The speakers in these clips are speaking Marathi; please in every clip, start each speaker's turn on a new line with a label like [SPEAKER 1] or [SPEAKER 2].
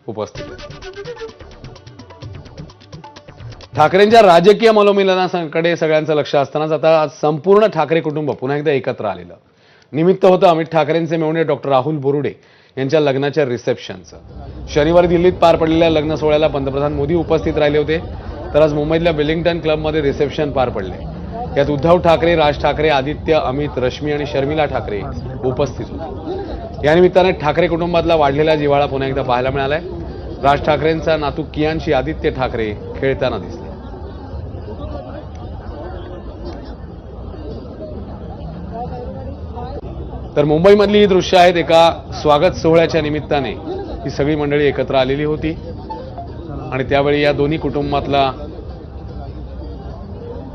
[SPEAKER 1] उपस्थित आहेत. ठाकरेंच्या राजकीय मनोमिलनाकडे सगळ्यांचं लक्ष असतानाच आता संपूर्ण ठाकरे कुटुंब पुन्हा एकदा एकत्र आलेलं. निमित्त होतं अमित ठाकरेंचे मेहुणे डॉक्टर राहुल बोरुडे यांच्या लग्नाच्या रिसेप्शनचं. शनिवारी दिल्लीत पार पडलेल्या लग्न सोहळ्याला पंतप्रधान मोदी उपस्थित राहिले होते. तर आज मुंबईतल्या विलिंग्टन क्लबमध्ये रिसेप्शन पार पडले. यात उद्धव ठाकरे, राज ठाकरे, आदित्य, अमित, रश्मी आणि शर्मिला ठाकरे उपस्थित होते. या निमित्ताने ठाकरे कुटुंबातला वाढलेला जिव्हाळा पुन्हा एकदा पाहायला मिळालाय. राज ठाकरेंचा नातू कियांशी आदित्य ठाकरे खेळताना दिसले. तर मुंबईमधली ही दृश्य आहेत. एका स्वागत सोहळ्याच्या निमित्ताने ही सगळी मंडळी एकत्र आलेली होती आणि त्यावेळी या दोन्ही कुटुंबातला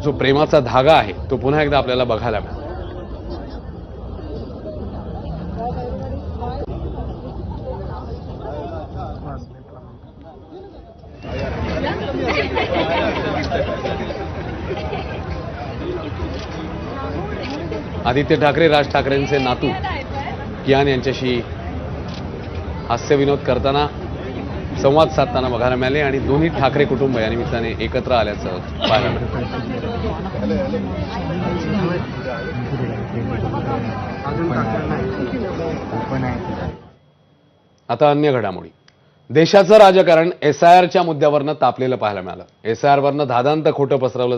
[SPEAKER 1] जो प्रेमाचा धागा आहे तो पुन्हा एकदा आपल्याला बघायला मिळाला. आदित्य ठाकरे, राज ठाकरेंचे नातू कियान यांच्याशी हास्यविनोद करताना, संवाद साधताना बघायला मिळाले आणि दोन्ही ठाकरे कुटुंब या निमित्ताने एकत्र आल्याचं पाहायला मिळालं. आता अन्य घडामोडी. देशाचं राजकारण SIRच्या मुद्द्यावरनं तापलेलं पाहायला मिळालं. SIRवरनं धादांत खोटं पसरवलं